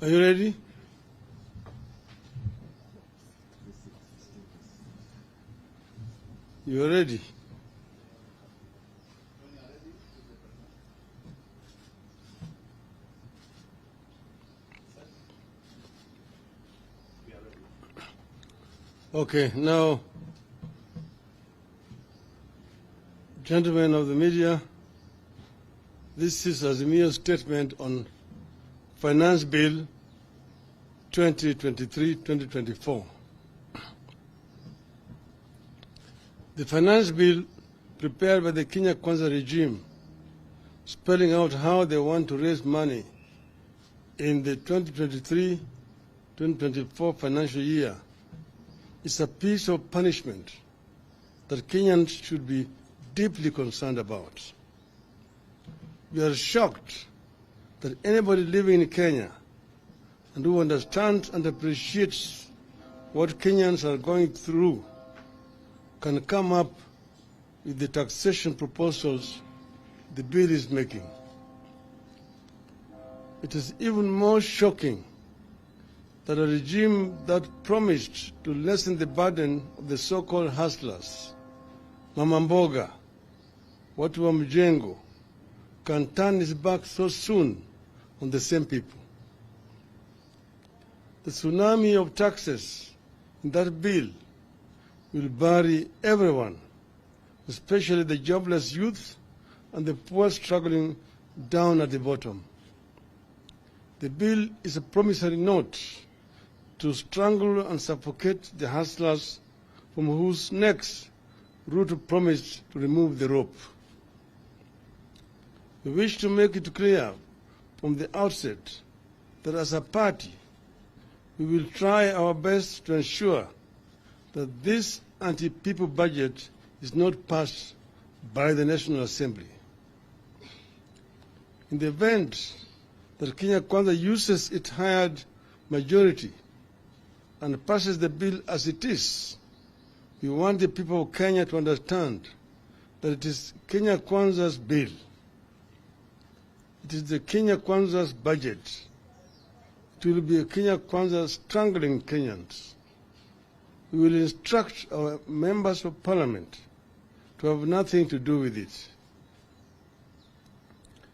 Are you ready? You are ready? Okay, now, gentlemen of the media, this is Azimio's statement on Finance Bill 2023-2024. The Finance Bill prepared by the Kenya Kwanza regime, spelling out how they want to raise money in the 2023-2024 financial year, is a piece of punishment that Kenyans should be deeply concerned about. We are shocked that anybody living in Kenya and who understands and appreciates what Kenyans are going through can come up with the taxation proposals the bill is making. It is even more shocking that a regime that promised to lessen the burden of the so-called hustlers, Mama Mboga, watu wa mjengo, can turn its back so soon on the same people. The tsunami of taxes in that bill will bury everyone, especially the jobless youth and the poor struggling down at the bottom. The bill is a promissory note to strangle and suffocate the hustlers from whose necks Ruto promised to remove the rope. We wish to make it clear from the outset that as a party, we will try our best to ensure that this anti-people budget is not passed by the National Assembly. In the event that Kenya Kwanza uses its hired majority and passes the bill as it is, we want the people of Kenya to understand that it is Kenya Kwanza's bill. It is the Kenya Kwanza's budget. It will be a Kenya Kwanza strangling Kenyans. We will instruct our members of parliament to have nothing to do with it.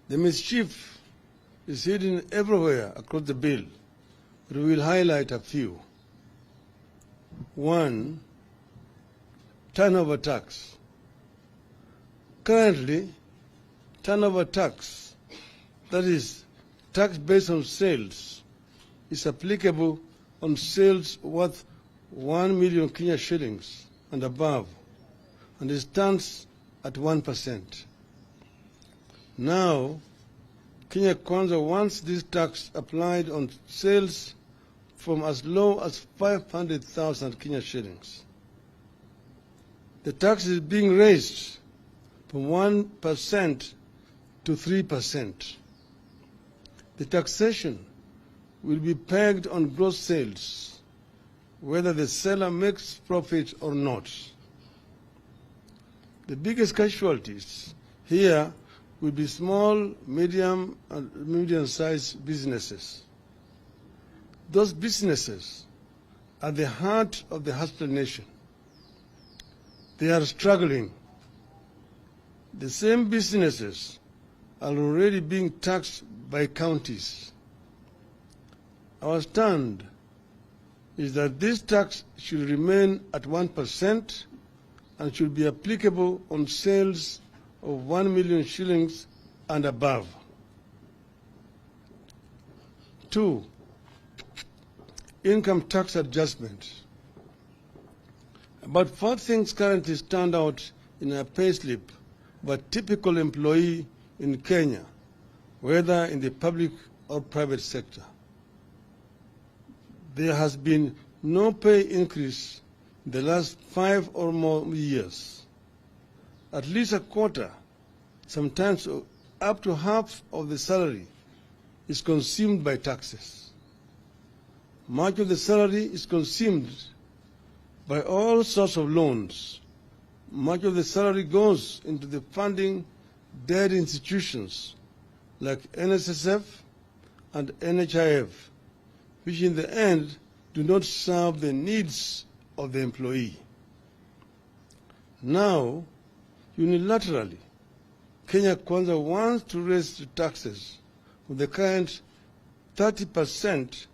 The mischief is hidden everywhere across the bill, but we will highlight a few. 1, turnover tax. Currently, turnover tax, that is, tax based on sales, is applicable on sales worth 1 million Kenya shillings and above, and it stands at 1%. Now, Kenya Kwanza wants this tax applied on sales from as low as 500,000 Kenya shillings. The tax is being raised from 1% to 3%. The taxation will be pegged on gross sales, whether the seller makes profit or not. The biggest casualties here will be small, medium, and medium-sized businesses. Those businesses are the heart of the hustler nation. They are struggling. The same businesses are already being taxed by counties. Our stand is that this tax should remain at 1% and should be applicable on sales of 1 million shillings and above. 2, income tax adjustment. About 4 things currently stand out in a payslip of a typical employee in Kenya, whether in the public or private sector. There has been no pay increase in the last 5 or more years. At least a quarter, sometimes up to half of the salary, is consumed by taxes. Much of the salary is consumed by all sorts of loans. Much of the salary goes into the funding dead institutions like NSSF and NHIF which in the end do not serve the needs of the employee. Now, unilaterally, Kenya Kwanza wants to raise the taxes from the current 30%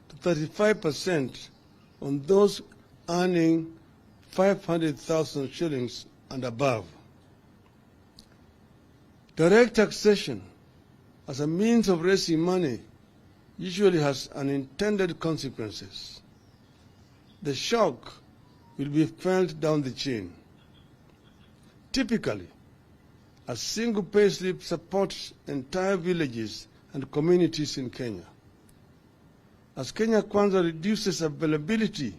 to 35% on those earning 500,000 shillings and above. Direct taxation as a means of raising money usually has unintended consequences. The shock will be felt down the chain. Typically, a single payslip supports entire villages and communities in Kenya. As Kenya Kwanza reduces availability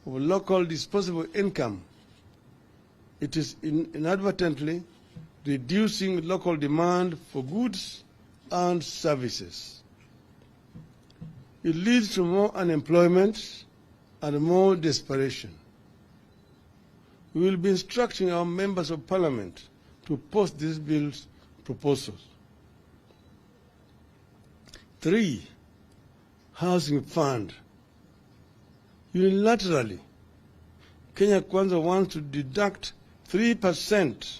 of local disposable income, it is inadvertently reducing local demand for goods and services. It leads to more unemployment and more desperation. We will be instructing our members of parliament to post this bill's proposals. 3, housing fund. Unilaterally, Kenya Kwanza wants to deduct 3%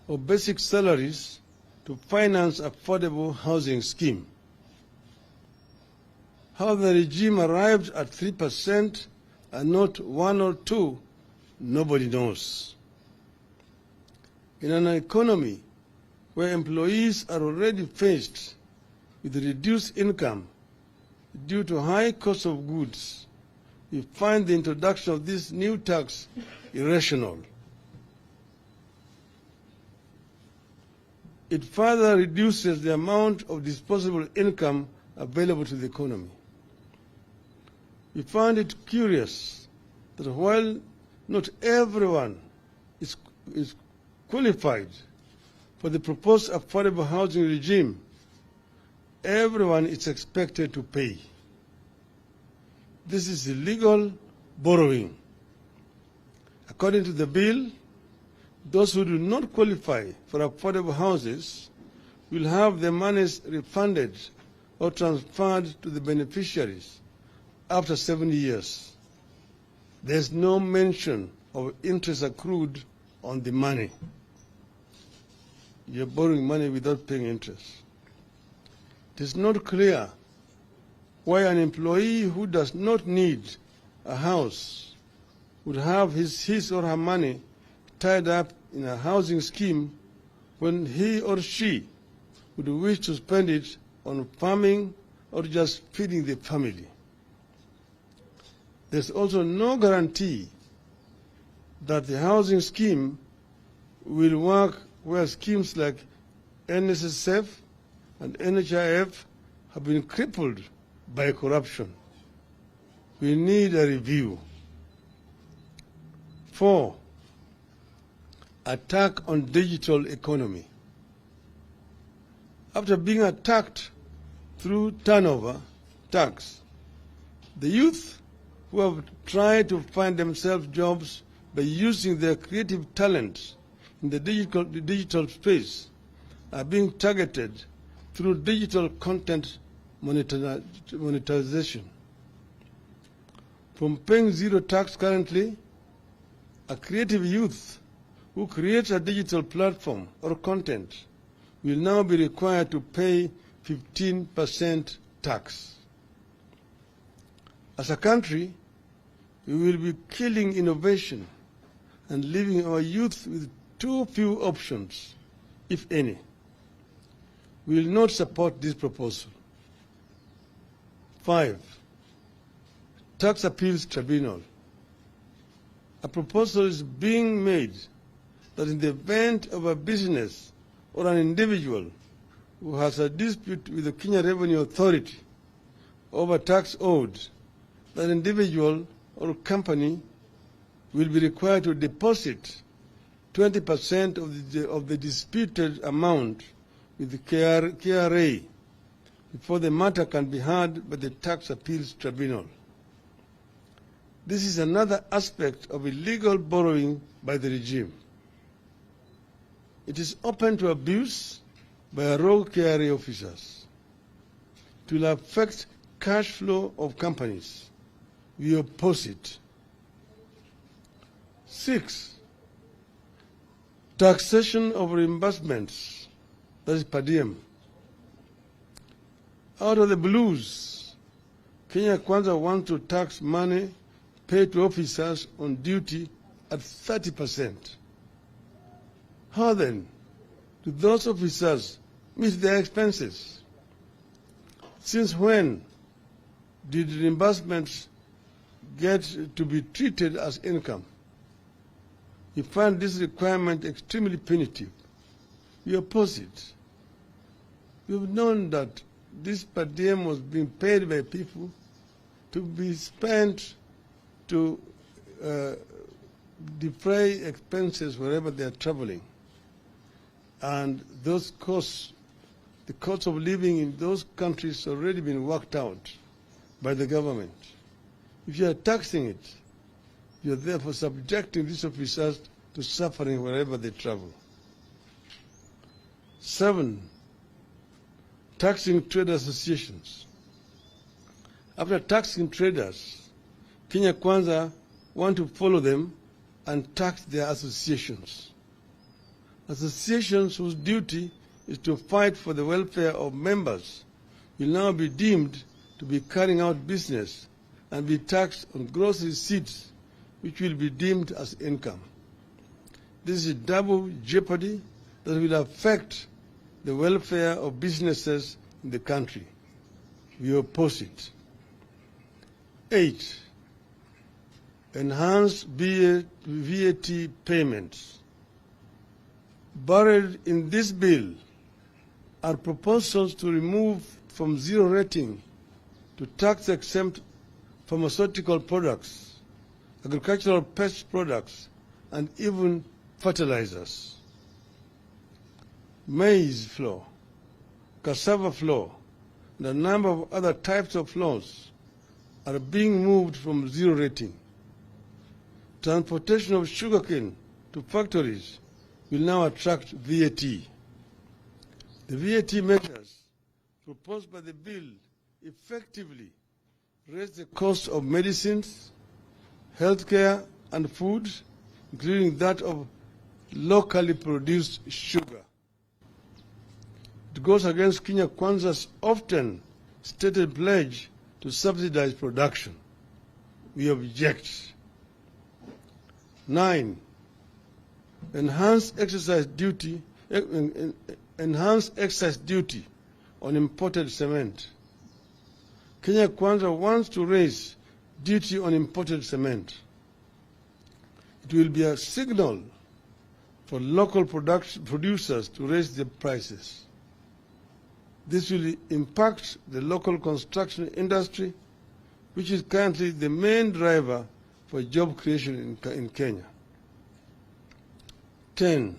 of basic salaries to finance affordable housing scheme. How the regime arrived at 3% and not 1 or 2, nobody knows. In an economy where employees are already faced with reduced income due to high cost of goods, we find the introduction of this new tax irrational. It further reduces the amount of disposable income available to the economy. We find it curious that while not everyone is qualified for the proposed affordable housing regime, everyone is expected to pay. This is illegal borrowing. According to the bill, those who do not qualify for affordable houses will have their monies refunded or transferred to the beneficiaries after 7 years. There is no mention of interest accrued on the money. You're borrowing money without paying interest. It is not clear why an employee who does not need a house would have his or her money tied up in a housing scheme when he or she would wish to spend it on farming or just feeding the family. There's also no guarantee that the housing scheme will work where schemes like NSSF and NHIF have been crippled by corruption. We need a review. 4, attack on digital economy. After being attacked through turnover tax, the youth who have tried to find themselves jobs by using their creative talents in the digital space are being targeted through digital content monetization. From paying zero tax currently, a creative youth who creates a digital platform or content will now be required to pay 15% tax. As a country, we will be killing innovation and leaving our youth with too few options, if any. We will not support this proposal. 5, tax appeals tribunal. A proposal is being made that in the event of a business or an individual who has a dispute with the Kenya Revenue Authority over tax owed, that individual or company will be required to deposit 20% of the disputed amount with the KRA before the matter can be heard by the Tax Appeals Tribunal. This is another aspect of illegal borrowing by the regime. It is open to abuse by rogue KRA officers. It will affect cash flow of companies. We oppose it. 6, taxation of reimbursements, that is per diem. Out of the blues, Kenya Kwanza wants to tax money paid to officers on duty at 30%. How then do those officers meet their expenses? Since when did reimbursements get to be treated as income? We find this requirement extremely punitive. We oppose it. We've known that this per diem was being paid by people to be spent to defray expenses wherever they are traveling. And those costs, the cost of living in those countries already been worked out by the government. If you are taxing it, you are therefore subjecting these officers to suffering wherever they travel. 7, taxing trade associations. After taxing traders, Kenya Kwanza want to follow them and tax their associations. Associations whose duty is to fight for the welfare of members will now be deemed to be carrying out business and be taxed on gross receipts, which will be deemed as income. This is double jeopardy that will affect the welfare of businesses in the country. We oppose it. 8, enhanced VAT payments. Buried in this bill are proposals to remove from zero rating to tax-exempt pharmaceutical products, agricultural pest products, and even fertilizers. Maize flour, cassava flour, and a number of other types of flours are being moved from zero rating. Transportation of sugarcane to factories will now attract VAT. The VAT measures proposed by the bill effectively raise the cost of medicines, healthcare, and food, including that of locally produced sugar. It goes against Kenya Kwanza's often stated pledge to subsidize production. We object. 9, enhanced excise duty on imported cement. Kenya Kwanza wants to raise duty on imported cement. It will be a signal for local producers to raise their prices. This will impact the local construction industry, which is currently the main driver for job creation in Kenya. 10,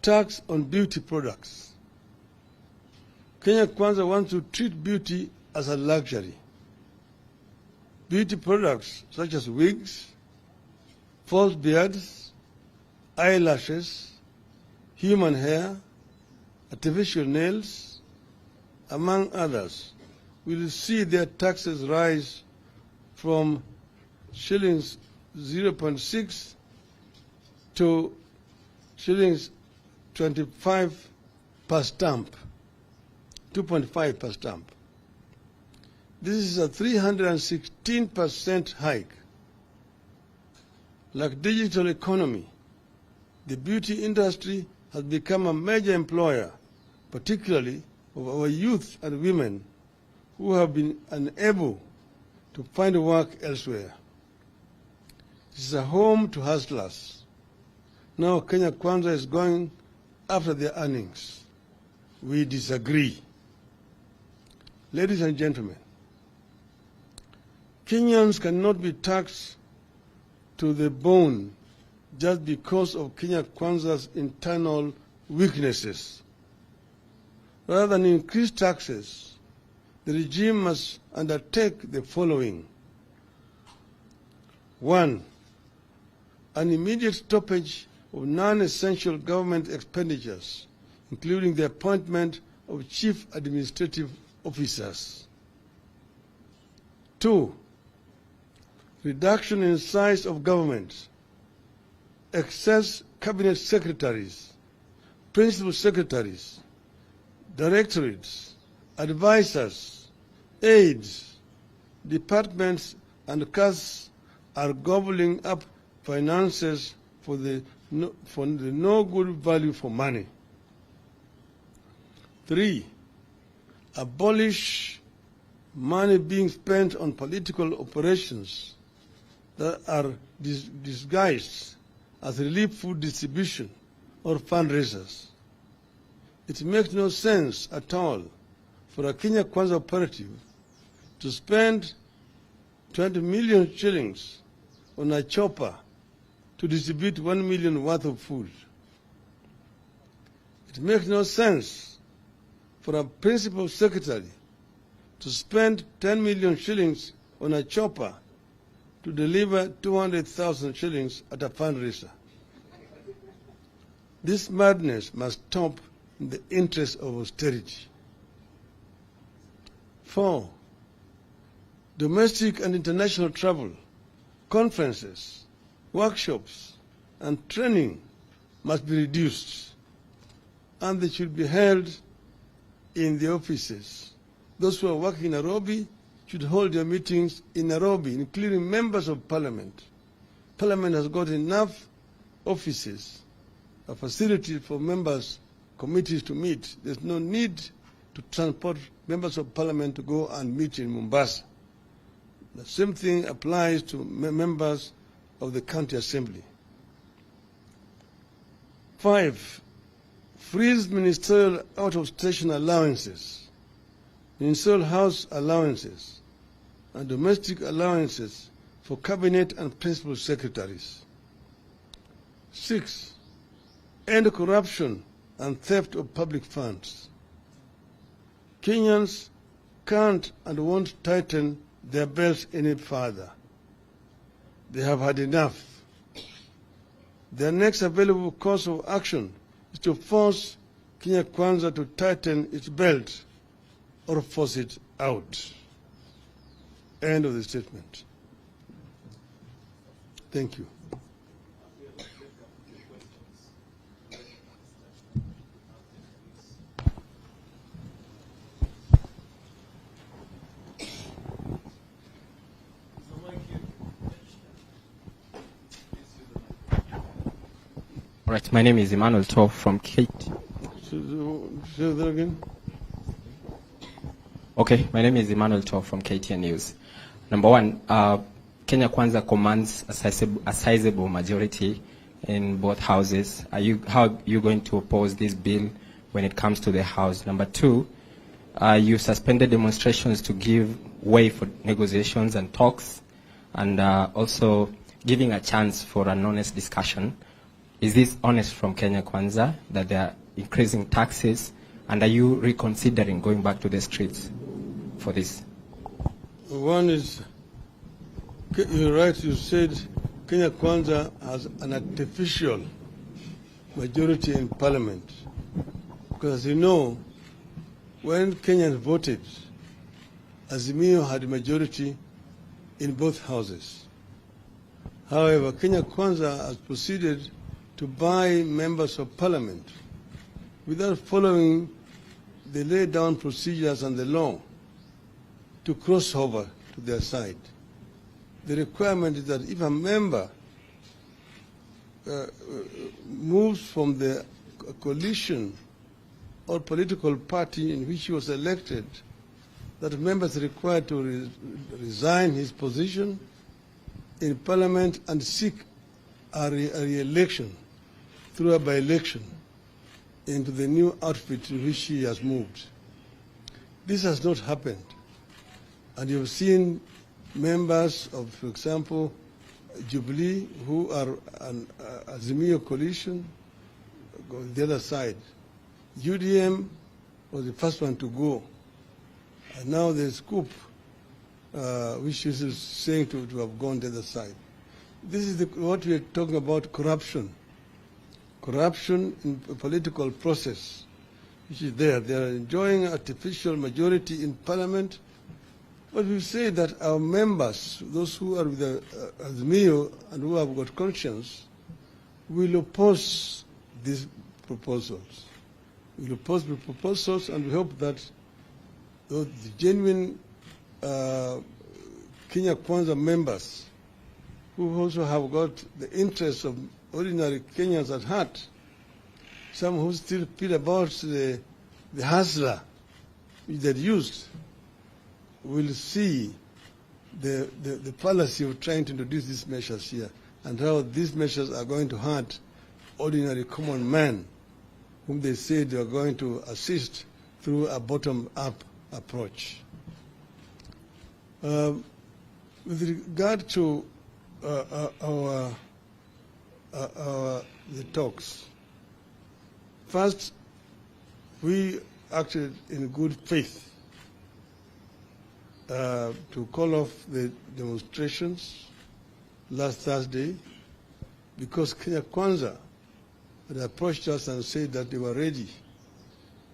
tax on beauty products. Kenya Kwanza wants to treat beauty as a luxury. Beauty products such as wigs, false beards, eyelashes, human hair, artificial nails, among others, will see their taxes rise from shillings 0.6 to shillings 25 per stamp, 2.5 per stamp. This is a 316% hike. Like digital economy, the beauty industry has become a major employer, particularly of our youth and women who have been unable to find work elsewhere. It is a home to hustlers. Now Kenya Kwanza is going after their earnings. We disagree. Ladies and gentlemen, Kenyans cannot be taxed to the bone just because of Kenya Kwanza's internal weaknesses. Rather than increase taxes, the regime must undertake the following. 1, an immediate stoppage of non-essential government expenditures, including the appointment of chief administrative officers. 2, reduction in size of government, excess cabinet secretaries, principal secretaries, directorates, advisors, aides, departments, and casts are gobbling up finances for the no good value for money. 3, abolish money being spent on political operations that are disguised as relief food distribution or fundraisers. It makes no sense at all for a Kenya Kwanza operative to spend 20 million shillings on a chopper to distribute 1 million worth of food. It makes no sense for a principal secretary to spend 10 million shillings on a chopper to deliver 200,000 shillings at a fundraiser. This madness must stop in the interest of austerity. 4, domestic and international travel, conferences, workshops, and training must be reduced, and they should be held in the offices. Those who are working in Nairobi should hold their meetings in Nairobi, including members of parliament. Parliament has got enough offices, a facility for members, committees to meet. There's no need to transport members of parliament to go and meet in Mombasa. The same thing applies to members of the county assembly. 5, freeze ministerial out-of-station allowances, ministerial house allowances, and domestic allowances for cabinet and principal secretaries. 6, end corruption and theft of public funds. Kenyans can't and won't tighten their belts any further. They have had enough. Their next available course of action is to force Kenya Kwanza to tighten its belt or force it out. End of the statement. Thank you. All right, my name is Emmanuel Tov from Kate. Say that again. Okay, my name is Emmanuel Tov from KTN News. Number one, Kenya Kwanza commands a sizable majority in both houses. How are you going to oppose this bill when it comes to the House? Number two, you suspended demonstrations to give way for negotiations and talks, and also giving a chance for an honest discussion. Is this honest from Kenya Kwanza that they are increasing taxes, and are you reconsidering going back to the streets for this? One is, you're right, you said Kenya Kwanza has an artificial majority in parliament. Because as you know, when Kenyans voted, Azimio had a majority in both houses. However, Kenya Kwanza has proceeded to buy members of parliament without following the laid down procedures and the law to cross over to their side. The requirement is that if a member moves from the coalition or political party in which he was elected, that member is required to resign his position in parliament and seek a re-election through a by-election into the new outfit in which he has moved. This has not happened. And you've seen members of, for example, Jubilee, who are an Azimio coalition, go on the other side. UDM was the first one to go. And now there's Scoop, which is saying to have gone the other side. This is what we are talking about, corruption. Corruption in the political process, which is there. They are enjoying artificial majority in parliament, But we say that our members, those who are with the Azimio and who have got conscience, will oppose these proposals. We will oppose the proposals, and we hope that the genuine Kenya Kwanza members, who also have got the interests of ordinary Kenyans at heart, some who still feel about the hustler which they used, will see the fallacy of trying to introduce these measures here and how these measures are going to hurt ordinary common man whom they say they are going to assist through a bottom-up approach. With regard to the talks, first, we acted in good faith to call off the demonstrations last Thursday because Kenya Kwanza had approached us and said that they were ready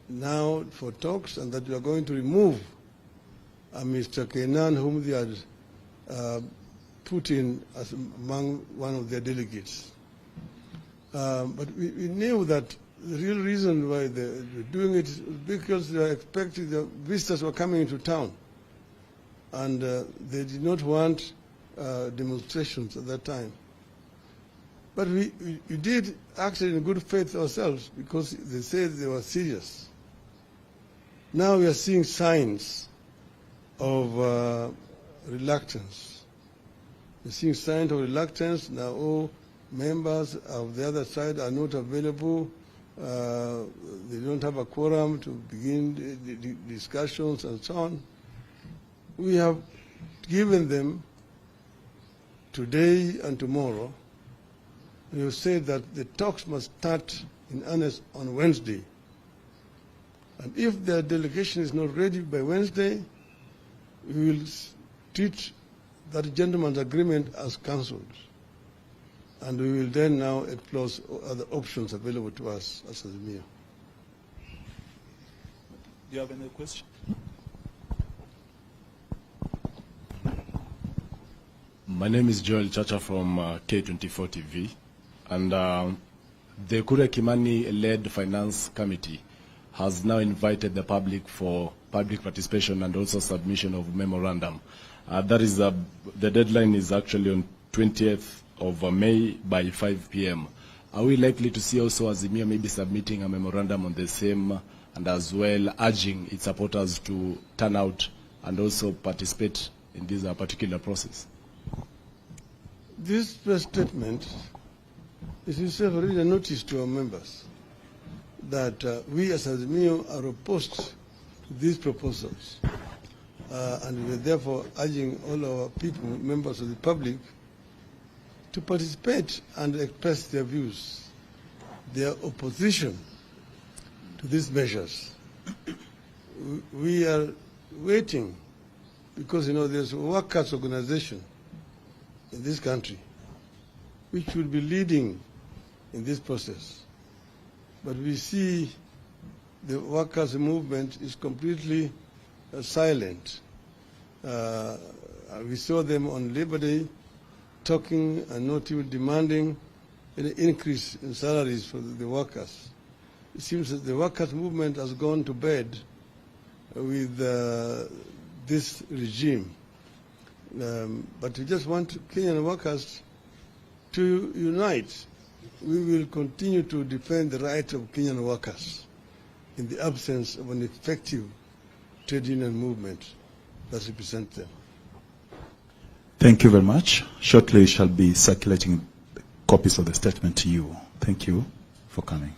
now for talks and that we are going to remove Mr. Kenan, whom they had put in as among one of their delegates. But we knew that the real reason why they're doing it is because they are expecting the visitors were coming into town. And they did not want demonstrations at that time. But we did act in good faith ourselves because they said they were serious. Now we are seeing signs of reluctance. We're seeing signs of reluctance. Now all members of the other side are not available. They don't have a quorum to begin the discussions and so on. We have given them today and tomorrow. We have said that the talks must start in earnest on Wednesday. And if their delegation is not ready by Wednesday, we will treat that gentleman's agreement as cancelled. And we will then now explore other options available to us as Azimio. Do you have any question? My name is Joel Chacha from K24 TV, and the Kure Kimani-led Finance Committee has now invited the public for public participation and also submission of memorandum. That is the deadline is actually on 20th of May by 5 p.m. Are we likely to see also Azimio maybe submitting a memorandum on the same and as well urging its supporters to turn out and also participate in this particular process? This press statement is itself already a notice to our members that we as Azimio are opposed to these proposals. And we are therefore urging all our people, members of the public, to participate and express their views, their opposition to these measures. We are waiting because, there's a workers' organization in this country which will be leading in this process. But we see the workers' movement is completely silent. We saw them on Labor Day talking and not even demanding an increase in salaries for the workers. It seems that the workers' movement has gone to bed with this regime. But we just want Kenyan workers to unite. We will continue to defend the right of Kenyan workers in the absence of an effective trade union movement that represents them. Thank you very much. Shortly, we shall be circulating copies of the statement to you. Thank you for coming.